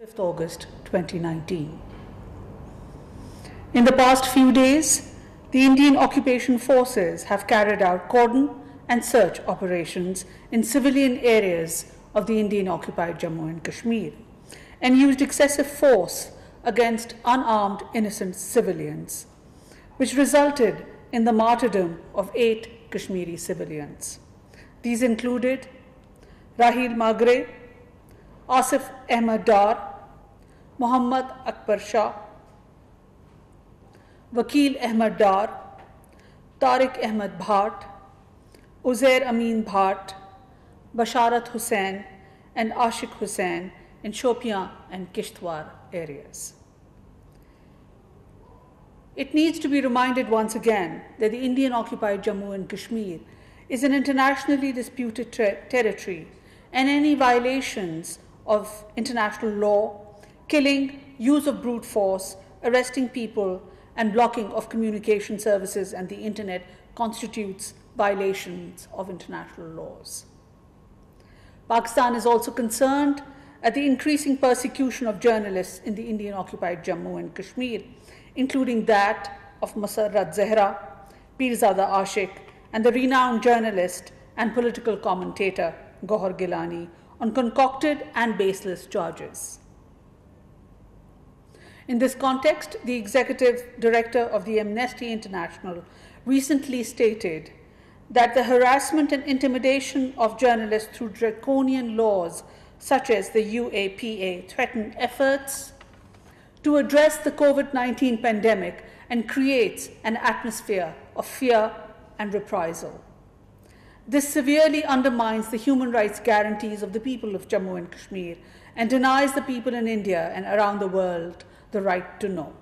5th August 2019. In the past few days, the Indian occupation forces have carried out cordon and search operations in civilian areas of the Indian-occupied Jammu and Kashmir and used excessive force against unarmed innocent civilians, which resulted in the martyrdom of 8 Kashmiri civilians. These included Rahil Magre, Asif Ahmad Dar, Muhammad Akbar Shah, Wakil Ahmad Dar, Tariq Ahmad Bhatt, Uzair Amin Bhatt, Basharat Hussain, and Ashik Hussain in Shopian and Kishtwar areas. It needs to be reminded once again that the Indian-occupied Jammu and Kashmir is an internationally disputed territory, and any violations of international law, killing, use of brute force, arresting people, and blocking of communication services and the internet constitutes violations of international laws. Pakistan is also concerned at the increasing persecution of journalists in the Indian-occupied Jammu and Kashmir, including that of Masarrat Zahra, Pirzada Ashik, and the renowned journalist and political commentator Gohar Gilani on concocted and baseless charges. In this context, the executive director of the Amnesty International recently stated that the harassment and intimidation of journalists through draconian laws such as the UAPA threaten efforts to address the COVID-19 pandemic and creates an atmosphere of fear and reprisal. This severely undermines the human rights guarantees of the people of Jammu and Kashmir and denies the people in India and around the world the right to know."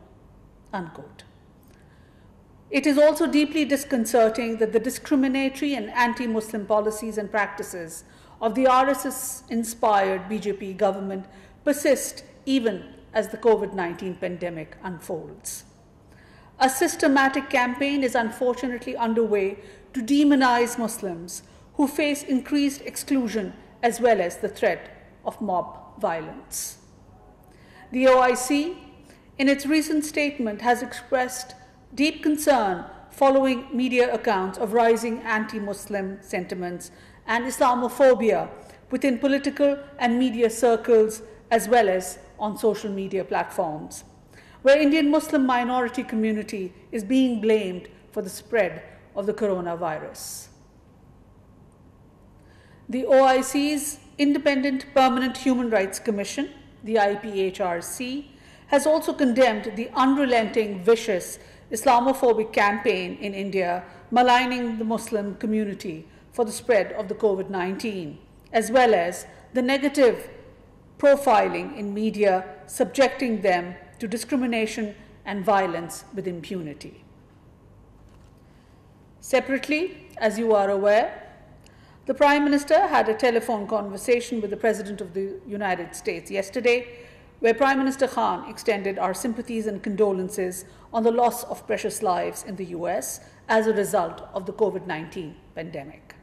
Unquote. It is also deeply disconcerting that the discriminatory and anti-Muslim policies and practices of the RSS-inspired BJP government persist even as the COVID-19 pandemic unfolds. A systematic campaign is unfortunately underway to demonize Muslims who face increased exclusion as well as the threat of mob violence. The OIC, in its recent statement, has expressed deep concern following media accounts of rising anti-Muslim sentiments and Islamophobia within political and media circles as well as on social media platforms, where Indian Muslim minority community is being blamed for the spread of the coronavirus. The OIC's Independent Permanent Human Rights Commission, the IPHRC, has also condemned the unrelenting, vicious Islamophobic campaign in India, maligning the Muslim community for the spread of the COVID-19, as well as the negative profiling in media, subjecting them to discrimination and violence with impunity. Separately, as you are aware, the Prime Minister had a telephone conversation with the President of the United States yesterday, where Prime Minister Khan extended our sympathies and condolences on the loss of precious lives in the US as a result of the COVID-19 pandemic.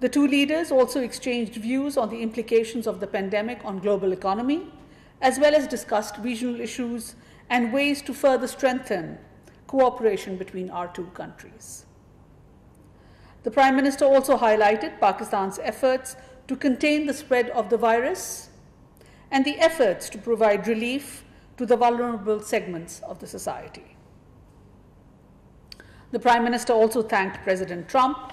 The two leaders also exchanged views on the implications of the pandemic on global economy, as well as discussed regional issues and ways to further strengthen cooperation between our two countries. The Prime Minister also highlighted Pakistan's efforts to contain the spread of the virus and the efforts to provide relief to the vulnerable segments of the society. The Prime Minister also thanked President Trump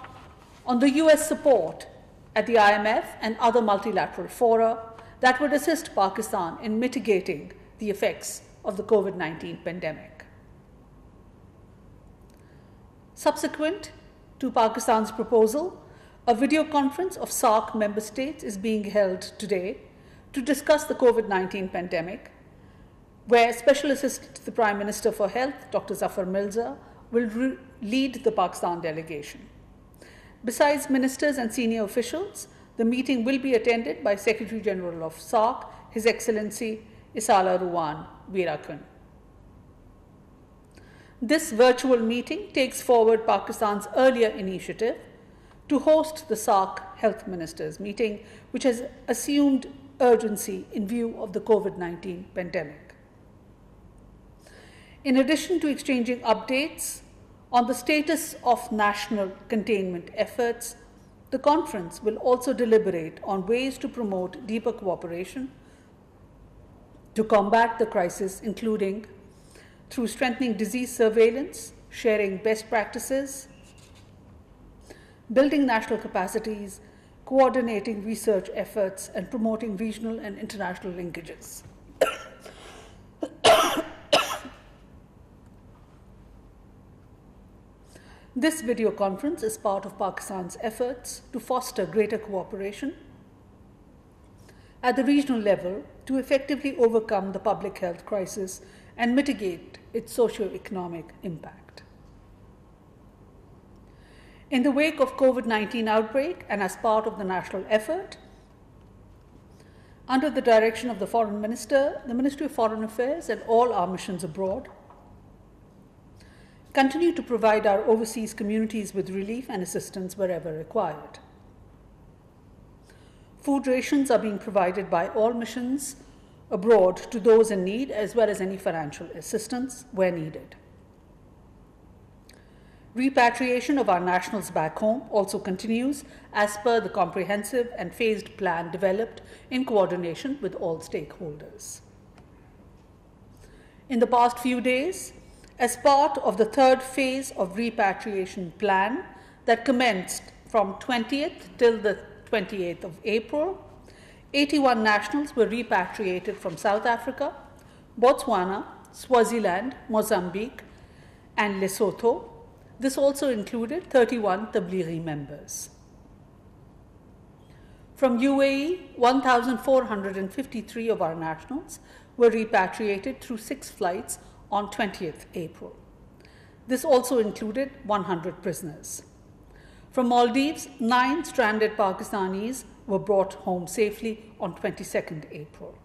on the US support at the IMF and other multilateral fora that would assist Pakistan in mitigating the effects of the COVID-19 pandemic. Subsequent to Pakistan's proposal, a video conference of SAARC member states is being held today to discuss the COVID-19 pandemic, where Special Assistant to the Prime Minister for Health, Dr. Zafar Mirza, will lead the Pakistan delegation. Besides ministers and senior officials, the meeting will be attended by Secretary General of SAARC, His Excellency Isala Ruwan Weerakun. This virtual meeting takes forward Pakistan's earlier initiative to host the SAARC Health Ministers meeting, which has assumed urgency in view of the COVID-19 pandemic. In addition to exchanging updates on the status of national containment efforts, the conference will also deliberate on ways to promote deeper cooperation to combat the crisis, including through strengthening disease surveillance, sharing best practices, building national capacities, coordinating research efforts, and promoting regional and international linkages. This video conference is part of Pakistan's efforts to foster greater cooperation at the regional level to effectively overcome the public health crisis and mitigate its socio-economic impact. In the wake of COVID-19 outbreak and as part of the national effort, under the direction of the Foreign Minister, the Ministry of Foreign Affairs and all our missions abroad continue to provide our overseas communities with relief and assistance wherever required. Food rations are being provided by all missions abroad to those in need, as well as any financial assistance where needed. Repatriation of our nationals back home also continues as per the comprehensive and phased plan developed in coordination with all stakeholders. In the past few days, as part of the third phase of repatriation plan that commenced from 20th till the 28th of April, 81 nationals were repatriated from South Africa, Botswana, Swaziland, Mozambique, and Lesotho. This also included 31 Tablighi members. From UAE, 1,453 of our nationals were repatriated through 6 flights on 20th April. This also included 100 prisoners. From Maldives, 9 stranded Pakistanis were brought home safely on 22nd April.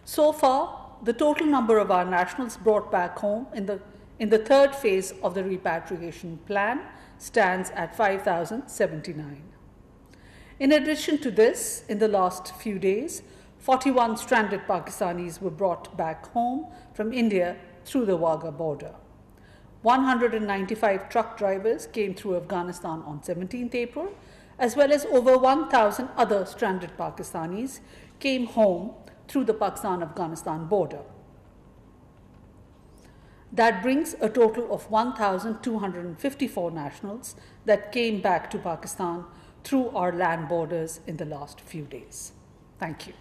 So far, the total number of our nationals brought back home in the third phase of the repatriation plan stands at 5,079. In addition to this, in the last few days, 41 stranded Pakistanis were brought back home from India through the Wagah border. 195 truck drivers came through Afghanistan on 17th April, as well as over 1,000 other stranded Pakistanis came home through the Pakistan-Afghanistan border. That brings a total of 1,254 nationals that came back to Pakistan through our land borders in the last few days. Thank you.